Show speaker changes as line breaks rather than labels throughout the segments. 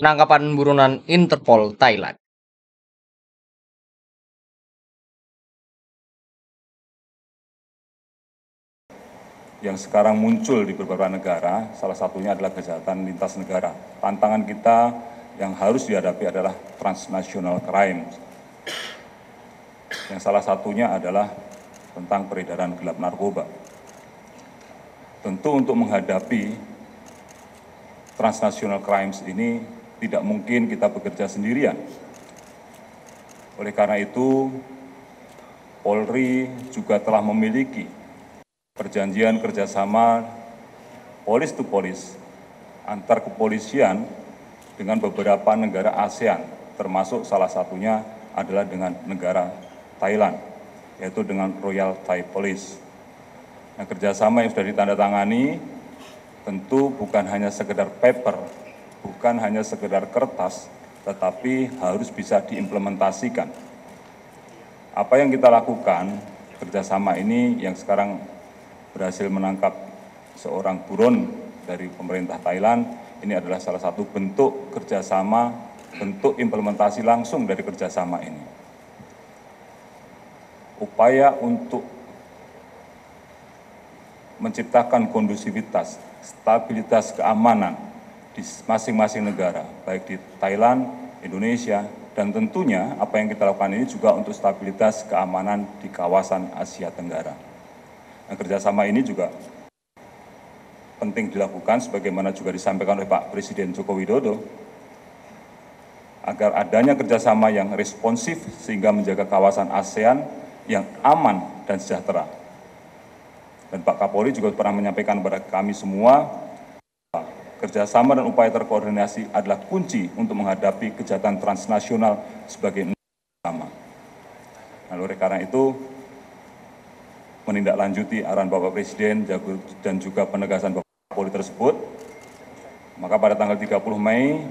penangkapan buronan Interpol Thailand.
Yang sekarang muncul di beberapa negara, salah satunya adalah kejahatan lintas negara. Tantangan kita yang harus dihadapi adalah transnational crime. Yang salah satunya adalah tentang peredaran gelap narkoba. Tentu untuk menghadapi transnational crimes ini tidak mungkin kita bekerja sendirian. Oleh karena itu, Polri juga telah memiliki perjanjian kerjasama polis to polis antar kepolisian dengan beberapa negara ASEAN, termasuk salah satunya adalah dengan negara Thailand, yaitu dengan Royal Thai Police. Nah, kerjasama yang sudah ditandatangani tentu bukan hanya sekedar paper, bukan hanya sekedar kertas, tetapi harus bisa diimplementasikan. Apa yang kita lakukan, kerjasama ini yang sekarang berhasil menangkap seorang buron dari pemerintah Thailand, ini adalah salah satu bentuk kerjasama, bentuk implementasi langsung dari kerjasama ini. Upaya untuk menciptakan kondusivitas, stabilitas keamanan di masing-masing negara, baik di Thailand, Indonesia, dan tentunya apa yang kita lakukan ini juga untuk stabilitas keamanan di kawasan Asia Tenggara. Nah, kerjasama ini juga penting dilakukan sebagaimana juga disampaikan oleh Pak Presiden Joko Widodo, agar adanya kerjasama yang responsif sehingga menjaga kawasan ASEAN yang aman dan sejahtera. Dan Pak Kapolri juga pernah menyampaikan kepada kami semua, kerjasama dan upaya terkoordinasi adalah kunci untuk menghadapi kejahatan transnasional sebagai sama. Nah, oleh karena itu, menindaklanjuti arahan Bapak Presiden dan juga penegasan Bapak Kapolri tersebut, maka pada tanggal 30 Mei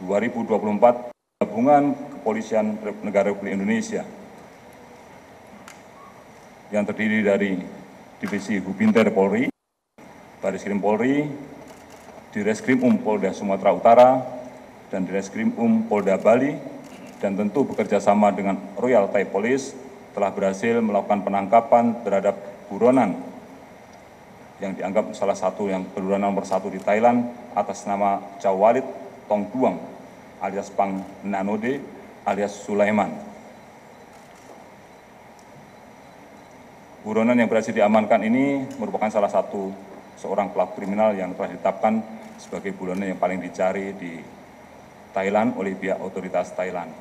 2024, Gabungan Kepolisian Negara Republik Indonesia yang terdiri dari Divisi Hubinter Polri, Bareskrim Polri, Direskrim Polda Sumatera Utara, dan Direskrim Polda Bali, dan tentu bekerja sama dengan Royal Thai Police, telah berhasil melakukan penangkapan terhadap buronan yang dianggap salah satu yang buronan nomor 1 di Thailand atas nama Chawalit Tongduang alias Pang Nanode alias Sulaiman. Buronan yang berhasil diamankan ini merupakan salah satu seorang pelaku kriminal yang telah ditetapkan sebagai buronan yang paling dicari di Thailand oleh pihak otoritas Thailand,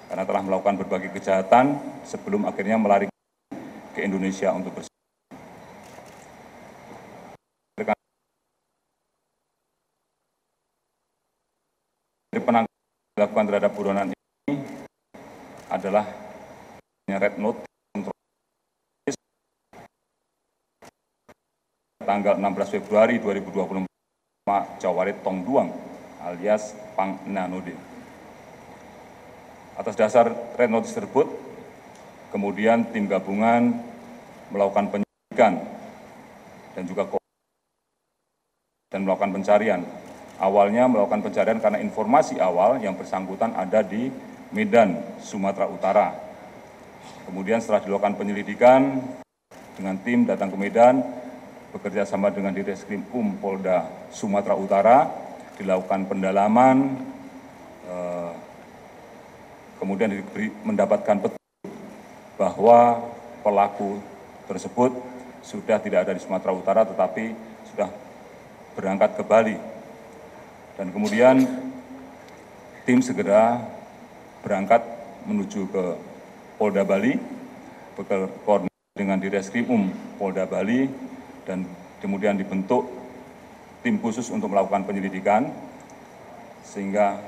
karena telah melakukan berbagai kejahatan sebelum akhirnya melarikan ke Indonesia untuk bersama. Penangkapan dilakukan terhadap buronan ini adalah red note tanggal 16 Februari 2024, Chawalit Tongduang alias Pang Nanode. Atas dasar red notice tersebut, kemudian tim gabungan melakukan penyelidikan dan juga melakukan pencarian. Awalnya melakukan pencarian karena informasi awal yang bersangkutan ada di Medan, Sumatera Utara. Kemudian setelah dilakukan penyelidikan dengan tim datang ke Medan, bekerja sama dengan Direskrim Polda Sumatera Utara, dilakukan pendalaman, kemudian mendapatkan petunjuk bahwa pelaku tersebut sudah tidak ada di Sumatera Utara tetapi sudah berangkat ke Bali. Dan kemudian tim segera berangkat menuju ke Polda Bali, berkoordinasi dengan Direskrim Polda Bali, dan kemudian dibentuk tim khusus untuk melakukan penyelidikan, sehingga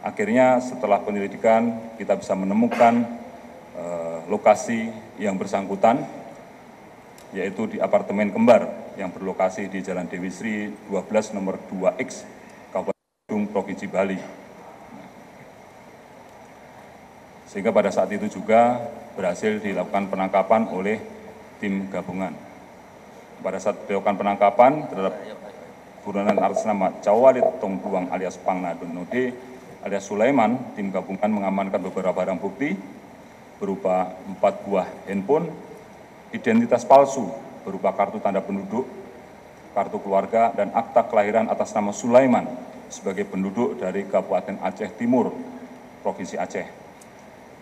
akhirnya setelah penyelidikan kita bisa menemukan lokasi yang bersangkutan, yaitu di apartemen kembar yang berlokasi di Jalan Dewi Sri 12 nomor 2X, Kabupaten Badung, Provinsi Bali. Sehingga pada saat itu juga berhasil dilakukan penangkapan oleh tim gabungan. Pada saat dilakukan penangkapan terhadap buronan atas nama Cawalit Tongbuang alias Pangnadon Node alias Sulaiman, tim gabungan mengamankan beberapa barang bukti berupa 4 buah handphone, identitas palsu berupa kartu tanda penduduk, kartu keluarga, dan akta kelahiran atas nama Sulaiman sebagai penduduk dari Kabupaten Aceh Timur, Provinsi Aceh.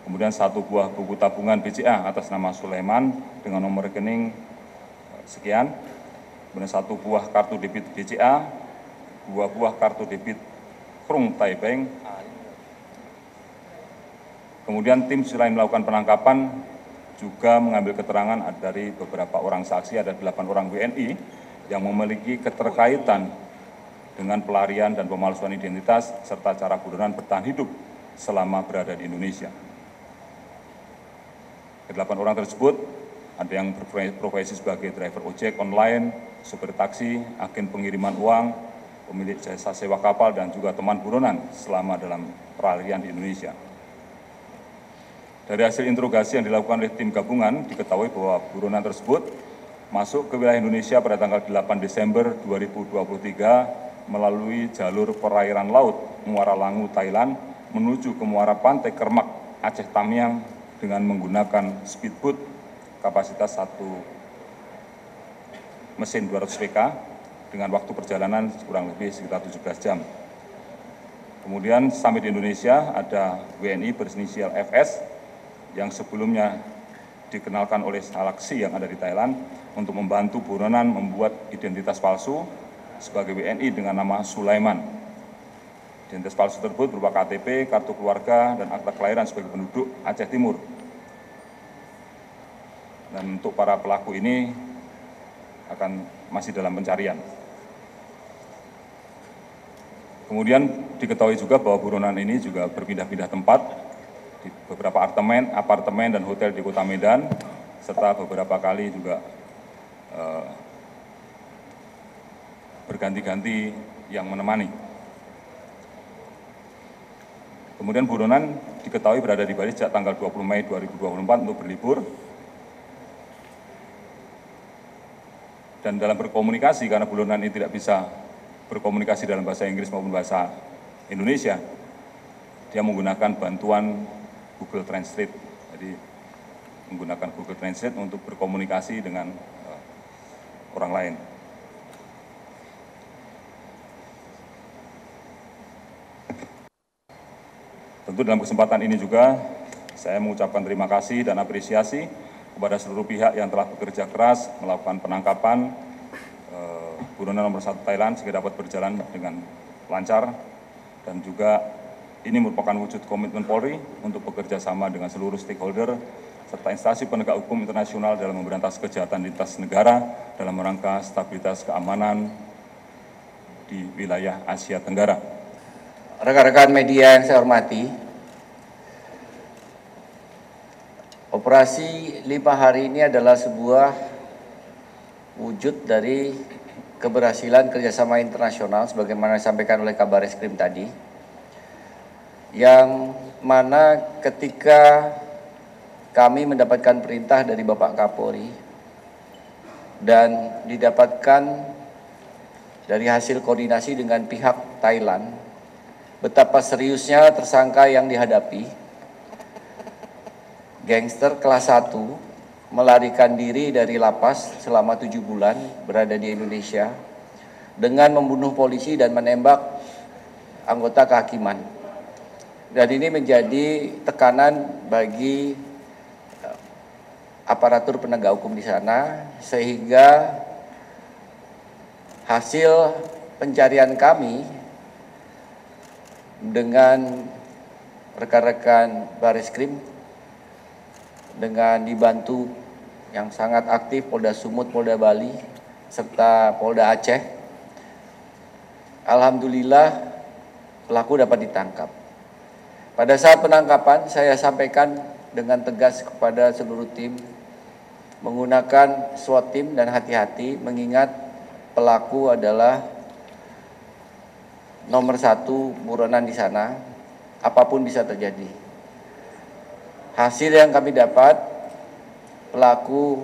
Kemudian 1 buah buku tabungan BCA atas nama Sulaiman dengan nomor rekening sekian. Kemudian 1 buah kartu debit BCA, 2 buah kartu debit Krung Thai Bank. Kemudian tim selain melakukan penangkapan juga mengambil keterangan dari beberapa orang saksi, ada 8 orang WNI yang memiliki keterkaitan dengan pelarian dan pemalsuan identitas serta cara buronan bertahan hidup selama berada di Indonesia. Ke-8 orang tersebut ada yang berprofesi sebagai driver ojek online, supir taksi, agen pengiriman uang, pemilik jasa sewa kapal, dan juga teman buronan selama dalam pelarian di Indonesia. Dari hasil interogasi yang dilakukan oleh tim gabungan, diketahui bahwa buronan tersebut masuk ke wilayah Indonesia pada tanggal 8 Desember 2023 melalui jalur perairan laut Muara Langu, Thailand, menuju ke Muara Pantai Kermak, Aceh Tamiang dengan menggunakan speedboat kapasitas 1 mesin 200 PK dengan waktu perjalanan kurang lebih sekitar 17 jam. Kemudian sampai di Indonesia ada WNI berinisial FS yang sebelumnya dikenalkan oleh saksi yang ada di Thailand untuk membantu buronan membuat identitas palsu sebagai WNI dengan nama Sulaiman. Identitas palsu tersebut berupa KTP, kartu keluarga, dan akta kelahiran sebagai penduduk Aceh Timur. Dan untuk para pelaku ini masih dalam pencarian. Kemudian diketahui juga bahwa buronan ini juga berpindah-pindah tempat di beberapa apartemen dan hotel di Kota Medan, serta beberapa kali juga berganti-ganti yang menemani. Kemudian buronan diketahui berada di Bali sejak tanggal 20 Mei 2024 untuk berlibur. Dan dalam berkomunikasi, karena buronan ini tidak bisa berkomunikasi dalam bahasa Inggris maupun bahasa Indonesia, dia menggunakan bantuan Google Translate. Jadi menggunakan Google Translate untuk berkomunikasi dengan orang lain. Tentu dalam kesempatan ini juga saya mengucapkan terima kasih dan apresiasi kepada seluruh pihak yang telah bekerja keras melakukan penangkapan buronan nomor 1 Thailand sehingga dapat berjalan dengan lancar, dan juga ini merupakan wujud komitmen Polri untuk bekerja sama dengan seluruh stakeholder serta instansi penegak hukum internasional dalam memberantas kejahatan lintas negara dalam rangka stabilitas keamanan di wilayah Asia Tenggara.
Rekan-rekan media yang saya hormati, operasi 5 hari ini adalah sebuah wujud dari keberhasilan kerjasama internasional sebagaimana disampaikan oleh Kabar Eskrim tadi, yang mana ketika kami mendapatkan perintah dari Bapak Kapolri dan didapatkan dari hasil koordinasi dengan pihak Thailand betapa seriusnya tersangka yang dihadapi, gangster kelas 1 melarikan diri dari lapas selama 7 bulan berada di Indonesia dengan membunuh polisi dan menembak anggota kehakiman. Dan ini menjadi tekanan bagi aparatur penegak hukum di sana, sehingga hasil pencarian kami dengan rekan-rekan Bareskrim dengan dibantu yang sangat aktif Polda Sumut, Polda Bali, serta Polda Aceh, alhamdulillah pelaku dapat ditangkap. Pada saat penangkapan saya sampaikan dengan tegas kepada seluruh tim menggunakan SWAT tim dan hati-hati, mengingat pelaku adalah nomor 1 buronan di sana, apapun bisa terjadi. Hasil yang kami dapat, pelaku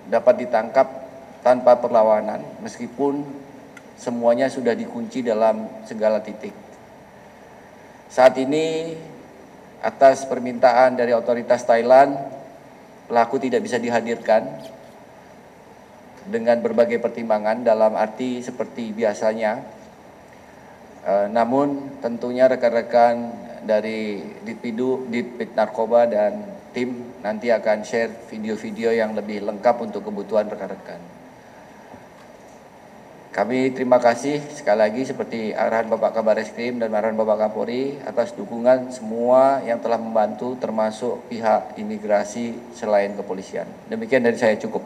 dapat ditangkap tanpa perlawanan meskipun semuanya sudah dikunci dalam segala titik. Saat ini, atas permintaan dari otoritas Thailand, pelaku tidak bisa dihadirkan dengan berbagai pertimbangan dalam arti seperti biasanya. Namun tentunya rekan-rekan dari Ditpid Narkoba dan tim nanti akan share video-video yang lebih lengkap untuk kebutuhan rekan-rekan. Kami terima kasih sekali lagi seperti arahan Bapak Kabar Eskrim dan arahan Bapak Kapolri atas dukungan semua yang telah membantu termasuk pihak imigrasi selain kepolisian. Demikian dari saya, cukup.